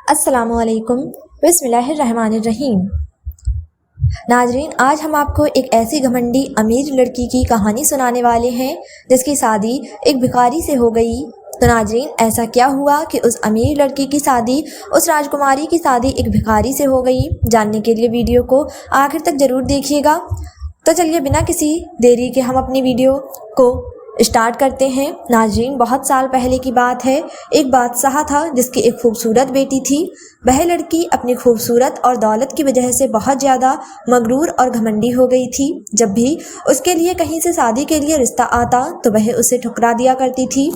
अस्सलामुअलैकुम बिस्मिल्लाहिर्रहमानिर्रहीम। नाजरीन, आज हम आपको एक ऐसी घमंडी अमीर लड़की की कहानी सुनाने वाले हैं जिसकी शादी एक भिखारी से हो गई। तो नाजरीन, ऐसा क्या हुआ कि उस अमीर लड़की की शादी, उस राजकुमारी की शादी एक भिखारी से हो गई? जानने के लिए वीडियो को आखिर तक ज़रूर देखिएगा। तो चलिए बिना किसी देरी के हम अपनी वीडियो को स्टार्ट करते हैं। नाजरीन, बहुत साल पहले की बात है। एक बादशाह था जिसकी एक खूबसूरत बेटी थी। वह लड़की अपनी खूबसूरत और दौलत की वजह से बहुत ज़्यादा मगरूर और घमंडी हो गई थी। जब भी उसके लिए कहीं से शादी के लिए रिश्ता आता तो वह उसे ठुकरा दिया करती थी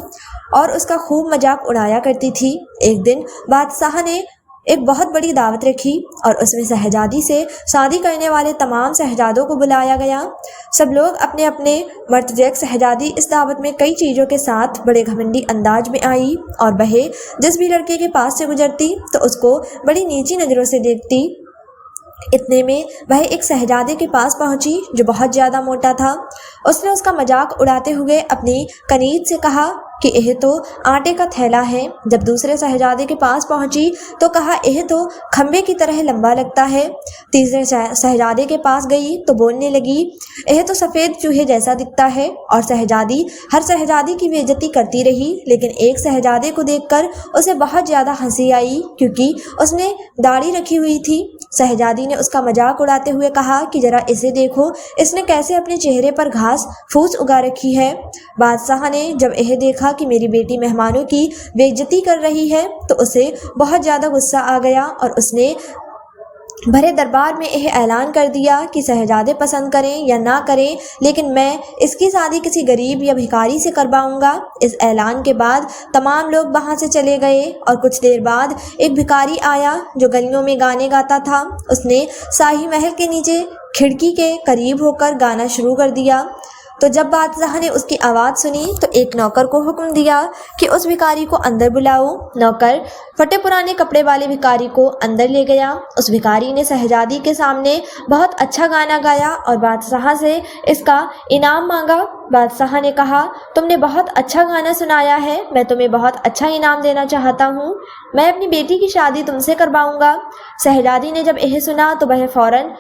और उसका खूब मजाक उड़ाया करती थी। एक दिन बादशाह ने एक बहुत बड़ी दावत रखी और उसमें शहजादी से शादी करने वाले तमाम शहजादों को बुलाया गया। सब लोग अपने अपने मर्तजक शहजादी इस दावत में कई चीज़ों के साथ बड़े घमंडी अंदाज में आई और वह जिस भी लड़के के पास से गुजरती तो उसको बड़ी नीची नज़रों से देखती। इतने में वह एक शहजादे के पास पहुंची जो बहुत ज़्यादा मोटा था। उसने उसका मजाक उड़ाते हुए अपनी कनीज से कहा कि यह तो आटे का थैला है। जब दूसरे शहजादे के पास पहुंची तो कहा, यह तो खंबे की तरह लंबा लगता है। तीसरे शहजादे के पास गई तो बोलने लगी, यह तो सफ़ेद चूहे जैसा दिखता है। और शहजादी हर शहजादी की बेइज्जती करती रही, लेकिन एक शहजादे को देखकर उसे बहुत ज़्यादा हंसी आई क्योंकि उसने दाढ़ी रखी हुई थी। शहजादी ने उसका मजाक उड़ाते हुए कहा कि ज़रा इसे देखो, इसने कैसे अपने चेहरे पर घास फूस उगा रखी है। बादशाह ने जब यह देखा कि मेरी बेटी मेहमानों की बेइज्जती कर रही है तो उसे बहुत ज़्यादा गुस्सा आ गया और उसने भरे दरबार में यह ऐलान कर दिया कि शहजादे पसंद करें या ना करें, लेकिन मैं इसकी शादी किसी गरीब या भिखारी से करवाऊंगा। इस ऐलान के बाद तमाम लोग वहां से चले गए और कुछ देर बाद एक भिखारी आया जो गलियों में गाने गाता था। उसने शाही महल के नीचे खिड़की के करीब होकर गाना शुरू कर दिया। तो जब बादशाह ने उसकी आवाज़ सुनी तो एक नौकर को हुक्म दिया कि उस भिखारी को अंदर बुलाओ। नौकर फटे पुराने कपड़े वाले भिखारी को अंदर ले गया। उस भिखारी ने शहजादी के सामने बहुत अच्छा गाना गाया और बादशाह से इसका इनाम मांगा। बादशाह ने कहा, तुमने बहुत अच्छा गाना सुनाया है, मैं तुम्हें बहुत अच्छा इनाम देना चाहता हूँ। मैं अपनी बेटी की शादी तुमसे करवाऊँगा। शहजादी ने जब यह सुना तो वह फ़ौरन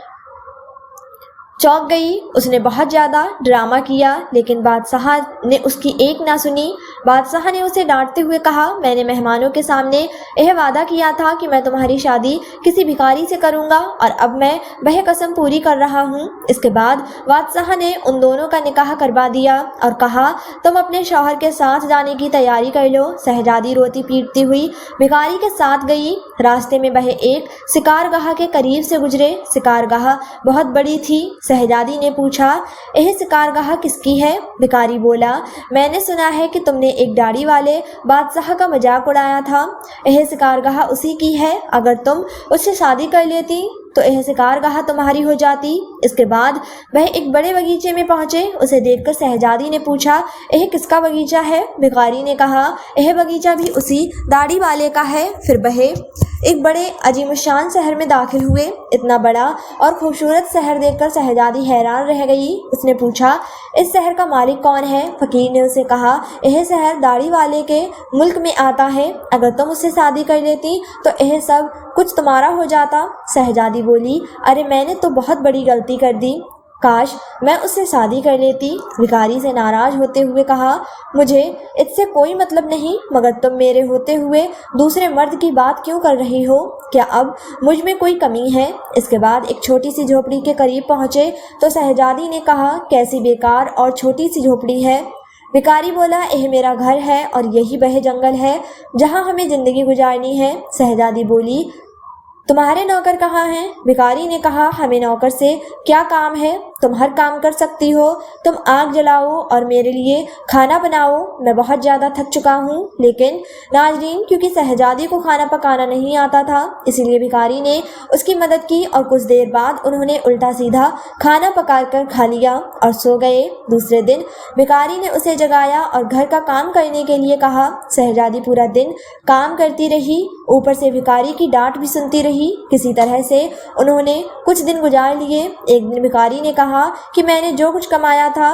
चौंक गई। उसने बहुत ज़्यादा ड्रामा किया, लेकिन बादशाह ने उसकी एक ना सुनी। बादशाह ने उसे डांटते हुए कहा, मैंने मेहमानों के सामने यह वादा किया था कि मैं तुम्हारी शादी किसी भिखारी से करूंगा और अब मैं वह कसम पूरी कर रहा हूं। इसके बाद बादशाह ने उन दोनों का निकाह करवा दिया और कहा, तुम अपने शौहर के साथ जाने की तैयारी कर लो। शहजादी रोती पीटती हुई भिखारी के साथ गई। रास्ते में वह एक शिकारगाह के करीब से गुजरे। शिकारगाह बहुत बड़ी थी। शहजादी ने पूछा, यह शिकारगाह किसकी है? भिखारी बोला, मैंने सुना है कि तुमने एक दाढ़ी वाले बादशाह का मजाक उड़ाया था। यह शिकारगाह उसी की है। अगर तुम उससे शादी कर लेती तो यह शिकारगाह तुम्हारी हो जाती। इसके बाद वह एक बड़े बगीचे में पहुंचे। उसे देखकर शहजादी ने पूछा, यह किसका बगीचा है? भिखारी ने कहा, यह बगीचा भी उसी दाढ़ी वाले का है। फिर वह एक बड़े अजीमुशान शहर में दाखिल हुए। इतना बड़ा और खूबसूरत शहर देखकर शहजादी हैरान रह गई। उसने पूछा, इस शहर का मालिक कौन है? फकीर ने उसे कहा, यह शहर दाढ़ी वाले के मुल्क में आता है। अगर तुम उससे शादी कर लेती तो यह सब कुछ तुम्हारा हो जाता। शहजादी बोली, अरे मैंने तो बहुत बड़ी गलती कर दी, काश मैं उससे शादी कर लेती। भिखारी से नाराज होते हुए कहा, मुझे इससे कोई मतलब नहीं, मगर तुम मेरे होते हुए दूसरे मर्द की बात क्यों कर रही हो? क्या अब मुझ में कोई कमी है? इसके बाद एक छोटी सी झोपड़ी के करीब पहुँचे तो शहजादी ने कहा, कैसी बेकार और छोटी सी झोपड़ी है। भिखारी बोला, यह मेरा घर है और यही वह जंगल है जहाँ हमें ज़िंदगी गुजारनी है। शहजादी बोली, तुम्हारे नौकर कहाँ हैं? भिखारी ने कहा, हमें नौकर से क्या काम है? तुम हर काम कर सकती हो। तुम आग जलाओ और मेरे लिए खाना बनाओ। मैं बहुत ज़्यादा थक चुका हूँ। लेकिन नाजरीन, क्योंकि शहजादी को खाना पकाना नहीं आता था, इसीलिए भिखारी ने उसकी मदद की और कुछ देर बाद उन्होंने उल्टा सीधा खाना पकाकर खा लिया और सो गए। दूसरे दिन भिखारी ने उसे जगाया और घर का काम करने के लिए कहा। शहजादी पूरा दिन काम करती रही, ऊपर से भिखारी की डांट भी सुनती रही। किसी तरह से उन्होंने कुछ दिन गुजार लिए। एक दिन भिखारी ने कहा कि मैंने जो कुछ कमाया था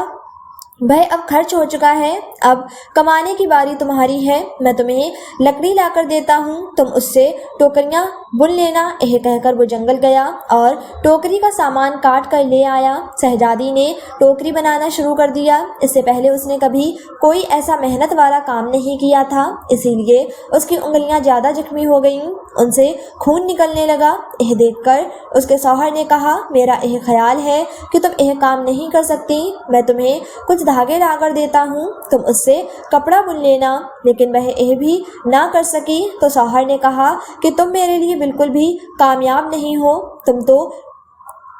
वह अब खर्च हो चुका है। अब कमाने की बारी तुम्हारी है। मैं तुम्हें लकड़ी लाकर देता हूँ, तुम उससे टोकरियाँ बुन लेना। यह कहकर वो जंगल गया और टोकरी का सामान काट कर ले आया। शहजादी ने टोकरी बनाना शुरू कर दिया। इससे पहले उसने कभी कोई ऐसा मेहनत वाला काम नहीं किया था, इसीलिए उसकी उंगलियां ज़्यादा जख्मी हो गईं, उनसे खून निकलने लगा। यह देखकर उसके शौहर ने कहा, मेरा यह ख्याल है कि तुम यह काम नहीं कर सकती, मैं तुम्हें कुछ धागे लाकर देता हूँ, तुम उससे कपड़ा बुन लेना। लेकिन वह यह भी ना कर सकी तो शौहर ने कहा कि तुम मेरे लिए बिल्कुल भी कामयाब नहीं हो, तुम तो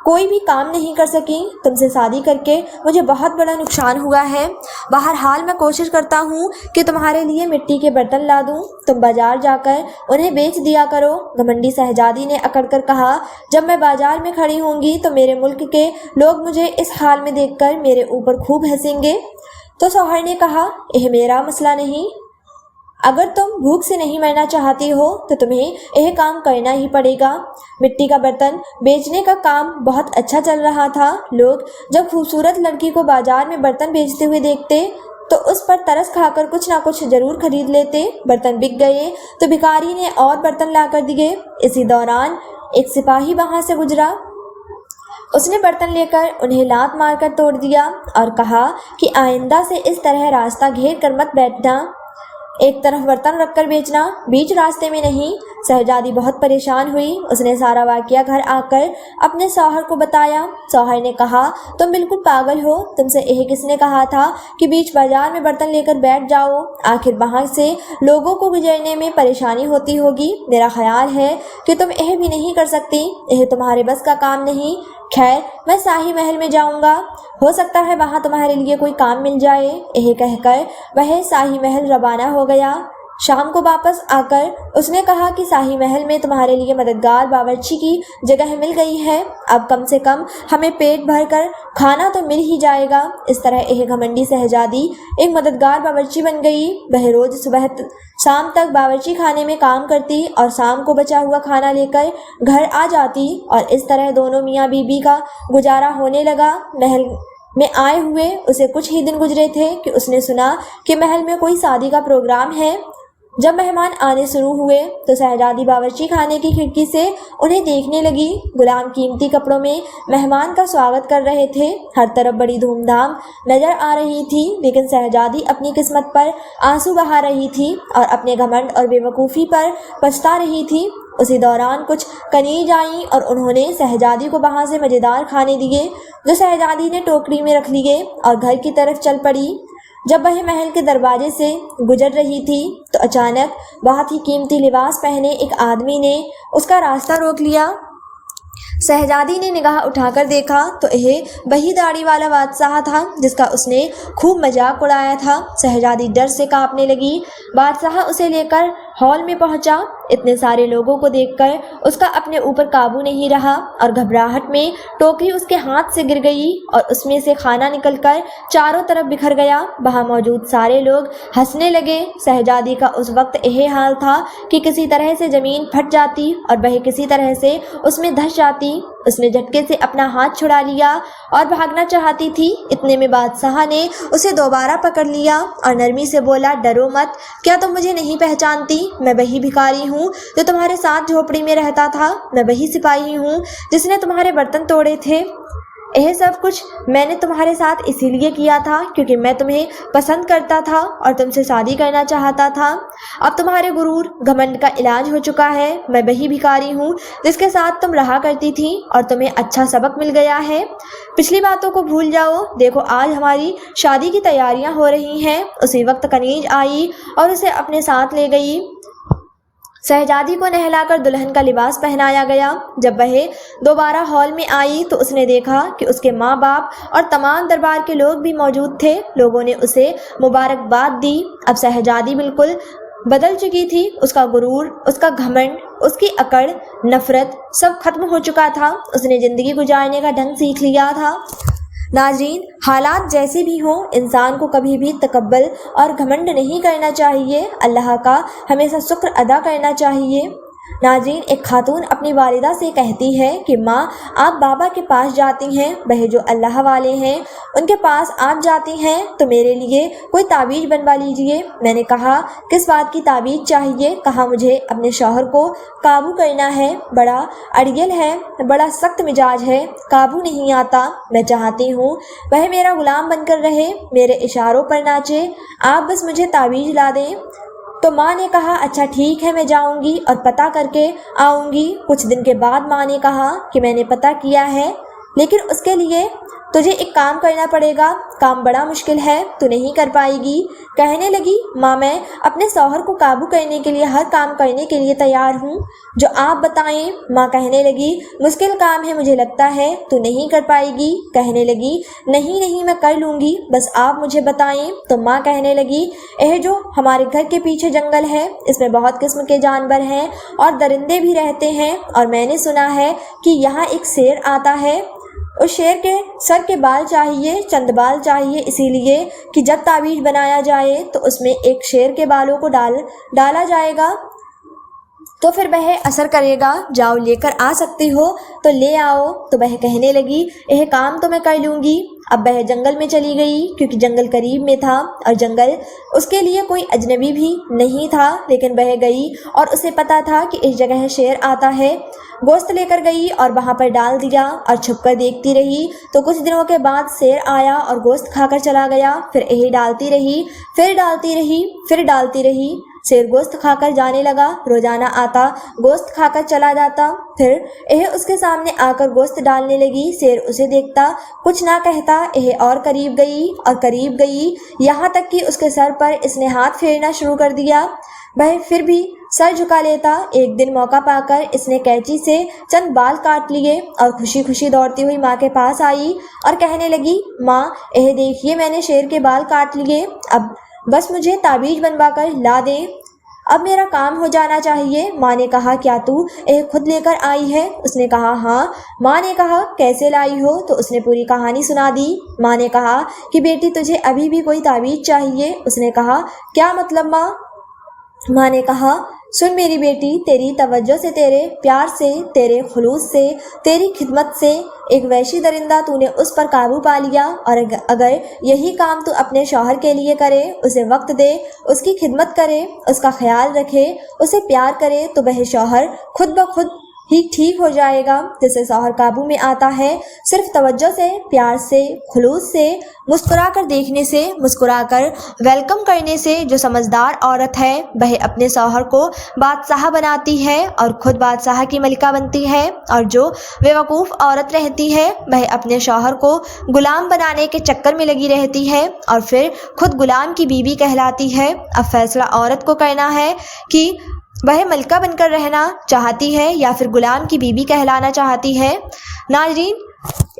कोई भी काम नहीं कर सकी, तुमसे शादी करके मुझे बहुत बड़ा नुकसान हुआ है। बहरहाल मैं कोशिश करता हूँ कि तुम्हारे लिए मिट्टी के बर्तन ला दूँ, तुम बाजार जाकर उन्हें बेच दिया करो। घमंडी शहजादी ने अकड़कर कहा, जब मैं बाजार में खड़ी होंगी तो मेरे मुल्क के लोग मुझे इस हाल में देखकर मेरे ऊपर खूब हंसेंगे। तो शौहर ने कहा, यह मेरा मसला नहीं, अगर तुम भूख से नहीं मरना चाहती हो तो तुम्हें यह काम करना ही पड़ेगा। मिट्टी का बर्तन बेचने का काम बहुत अच्छा चल रहा था। लोग जब खूबसूरत लड़की को बाजार में बर्तन बेचते हुए देखते तो उस पर तरस खाकर कुछ ना कुछ जरूर खरीद लेते। बर्तन बिक गए तो भिखारी ने और बर्तन ला कर दिए। इसी दौरान एक सिपाही वहां से गुजरा। उसने बर्तन लेकर उन्हें लात मारकर तोड़ दिया और कहा कि आइंदा से इस तरह रास्ता घेर कर मत बैठना, एक तरफ बर्तन रखकर बेचना, बीच रास्ते में नहीं। शहजादी बहुत परेशान हुई। उसने सारा वाकया घर आकर अपने शौहर को बताया। शौहर ने कहा, तुम बिल्कुल पागल हो, तुमसे यह किसने कहा था कि बीच बाजार में बर्तन लेकर बैठ जाओ, आखिर वहां से लोगों को गुजरने में परेशानी होती होगी। मेरा ख्याल है कि तुम यह भी नहीं कर सकती, यह तुम्हारे बस का काम नहीं। खैर, मैं शाही महल में जाऊंगा, हो सकता है वहां तुम्हारे लिए कोई काम मिल जाए। यह कहकर वह शाही महल रवाना हो गया। शाम को वापस आकर उसने कहा कि शाही महल में तुम्हारे लिए मददगार बावर्ची की जगह मिल गई है, अब कम से कम हमें पेट भर कर खाना तो मिल ही जाएगा। इस तरह यह घमंडी शहजादी एक मददगार बावर्ची बन गई। वह रोज सुबह शाम तक बावर्ची खाने में काम करती और शाम को बचा हुआ खाना लेकर घर आ जाती और इस तरह दोनों मियाँ बीबी का गुजारा होने लगा। महल में आए हुए उसे कुछ ही दिन गुजरे थे कि उसने सुना कि महल में कोई शादी का प्रोग्राम है। जब मेहमान आने शुरू हुए तो शहजादी बावर्ची खाने की खिड़की से उन्हें देखने लगी। गुलाम कीमती कपड़ों में मेहमान का स्वागत कर रहे थे। हर तरफ बड़ी धूमधाम नजर आ रही थी, लेकिन शहजादी अपनी किस्मत पर आंसू बहा रही थी और अपने घमंड और बेवकूफ़ी पर पछता रही थी। उसी दौरान कुछ कनीज आईं और उन्होंने शहजादी को वहाँ से मज़ेदार खाने दिए, जो शहजादी ने टोकरी में रख लिए और घर की तरफ चल पड़ी। जब वह महल के दरवाजे से गुजर रही थी तो अचानक बहुत ही कीमती लिबास पहने एक आदमी ने उसका रास्ता रोक लिया। शहजादी ने निगाह उठाकर देखा तो यह वही दाढ़ी वाला बादशाह था जिसका उसने खूब मजाक उड़ाया था। शहजादी डर से कांपने लगी। बादशाह उसे लेकर हॉल में पहुंचा। इतने सारे लोगों को देखकर उसका अपने ऊपर काबू नहीं रहा और घबराहट में टोकरी उसके हाथ से गिर गई और उसमें से खाना निकलकर चारों तरफ बिखर गया। वहां मौजूद सारे लोग हंसने लगे। शहजादी का उस वक्त यह हाल था कि किसी तरह से जमीन फट जाती और वह किसी तरह से उसमें धंस जाती। उसने झटके से अपना हाथ छुड़ा लिया और भागना चाहती थी। इतने में बादशाह ने उसे दोबारा पकड़ लिया और नरमी से बोला, डरो मत, क्या तुम मुझे नहीं पहचानती? मैं वही भिखारी हूँ जो तुम्हारे साथ झोपड़ी में रहता था, मैं वही सिपाही हूँ जिसने तुम्हारे बर्तन तोड़े थे। यह सब कुछ मैंने तुम्हारे साथ इसीलिए किया था क्योंकि मैं तुम्हें पसंद करता था और तुमसे शादी करना चाहता था। अब तुम्हारे गुरूर घमंड का इलाज हो चुका है। मैं वही भिखारी हूँ जिसके साथ तुम रहा करती थी और तुम्हें अच्छा सबक मिल गया है। पिछली बातों को भूल जाओ। देखो, आज हमारी शादी की तैयारियां हो रही हैं। उसी वक्त कनीज आई और उसे अपने साथ ले गई। शहजादी को नहलाकर दुल्हन का लिबास पहनाया गया। जब वह दोबारा हॉल में आई तो उसने देखा कि उसके माँ बाप और तमाम दरबार के लोग भी मौजूद थे। लोगों ने उसे मुबारकबाद दी। अब शहजादी बिल्कुल बदल चुकी थी। उसका गुरूर, उसका घमंड, उसकी अकड़, नफरत सब खत्म हो चुका था। उसने ज़िंदगी गुजारने का ढंग सीख लिया था। नाज़रीन, हालात जैसे भी हों, इंसान को कभी भी तकब्बुल और घमंड नहीं करना चाहिए। अल्लाह का हमेशा शुक्र अदा करना चाहिए। नाज़रीन, एक खातून अपनी वालिदा से कहती है कि माँ, आप बाबा के पास जाती हैं, वह जो अल्लाह वाले हैं, उनके पास आप जाती हैं तो मेरे लिए कोई तावीज़ बनवा लीजिए। मैंने कहा, किस बात की तावीज़ चाहिए? कहा, मुझे अपने शौहर को काबू करना है, बड़ा अड़ियल है, बड़ा सख्त मिजाज है, काबू नहीं आता। मैं चाहती हूँ वह मेरा गुलाम बनकर रहे, मेरे इशारों पर नाचे, आप बस मुझे तावीज़ ला दें। तो माँ ने कहा, अच्छा ठीक है, मैं जाऊंगी और पता करके आऊंगी। कुछ दिन के बाद माँ ने कहा कि मैंने पता किया है, लेकिन उसके लिए तुझे एक काम करना पड़ेगा, काम बड़ा मुश्किल है, तू नहीं कर पाएगी। कहने लगी, माँ, मैं अपने शौहर को काबू करने के लिए हर काम करने के लिए तैयार हूँ, जो आप बताएं। माँ कहने लगी, मुश्किल काम है, मुझे लगता है तू नहीं कर पाएगी। कहने लगी, नहीं नहीं, मैं कर लूँगी, बस आप मुझे बताएं। तो माँ कहने लगी, यह जो हमारे घर के पीछे जंगल है, इसमें बहुत किस्म के जानवर हैं और दरिंदे भी रहते हैं, और मैंने सुना है कि यहाँ एक शेर आता है। उस शेर के सर के बाल चाहिए, चंद बाल चाहिए, इसीलिए कि जब तावीज़ बनाया जाए तो उसमें एक शेर के बालों को डाला जाएगा, तो फिर वह असर करेगा। जाओ, लेकर आ सकती हो तो ले आओ। तो वह कहने लगी, यह काम तो मैं कर लूँगी। अब वह जंगल में चली गई, क्योंकि जंगल करीब में था और जंगल उसके लिए कोई अजनबी भी नहीं था। लेकिन वह गई और उसे पता था कि इस जगह शेर आता है। गोश्त लेकर गई और वहाँ पर डाल दिया और छुपकर देखती रही। तो कुछ दिनों के बाद शेर आया और गोश्त खाकर चला गया। फिर यही डालती रही, फिर डालती रही, फिर डालती रही। शेर गोश्त खाकर जाने लगा, रोजाना आता, गोश्त खाकर चला जाता। फिर यह उसके सामने आकर गोश्त डालने लगी। शेर उसे देखता, कुछ ना कहता। यह और करीब गई और करीब गई, यहाँ तक कि उसके सर पर इसने हाथ फेरना शुरू कर दिया। वह फिर भी सर झुका लेता। एक दिन मौका पाकर इसने कैंची से चंद बाल काट लिए और खुशी खुशी दौड़ती हुई माँ के पास आई और कहने लगी, माँ, यह देखिए, मैंने शेर के बाल काट लिए, अब बस मुझे ताबीज़ बनवा कर ला दें, अब मेरा काम हो जाना चाहिए। माँ ने कहा, क्या तू यह खुद लेकर आई है? उसने कहा, हाँ। माँ ने कहा, कैसे लाई हो? तो उसने पूरी कहानी सुना दी। माँ ने कहा कि बेटी, तुझे अभी भी कोई ताबीज़ चाहिए? उसने कहा, क्या मतलब माँ? माँ ने कहा, सुन मेरी बेटी, तेरी तवज्जो से, तेरे प्यार से, तेरे खुलूस से, तेरी खिदमत से एक वैशी दरिंदा तूने उस पर काबू पा लिया, और अगर यही काम तू अपने शौहर के लिए करे, उसे वक्त दे, उसकी खिदमत करे, उसका ख्याल रखे, उसे प्यार करे, तो वह शौहर खुद ब खुद ही ठीक हो जाएगा। जिसे शौहर काबू में आता है सिर्फ तवज्जो से, प्यार से, खुलूस से, मुस्कुरा कर देखने से, मुस्कुरा कर वेलकम करने से। जो समझदार औरत है वह अपने शौहर को बादशाह बनाती है और खुद बादशाह की मलिका बनती है, और जो बेवकूफ़ औरत रहती है वह अपने शौहर को गुलाम बनाने के चक्कर में लगी रहती है और फिर खुद गुलाम की बीवी कहलाती है। अब फैसला औरत को करना है कि वह मलिका बनकर रहना चाहती है या फिर गुलाम की बीबी कहलाना चाहती है। नाज़रीन,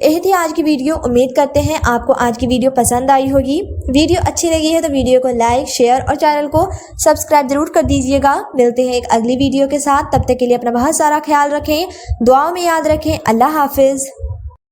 यही थी आज की वीडियो। उम्मीद करते हैं आपको आज की वीडियो पसंद आई होगी। वीडियो अच्छी लगी है तो वीडियो को लाइक, शेयर और चैनल को सब्सक्राइब जरूर कर दीजिएगा। मिलते हैं एक अगली वीडियो के साथ, तब तक के लिए अपना बहुत सारा ख्याल रखें, दुआओं में याद रखें। अल्लाह हाफिज़।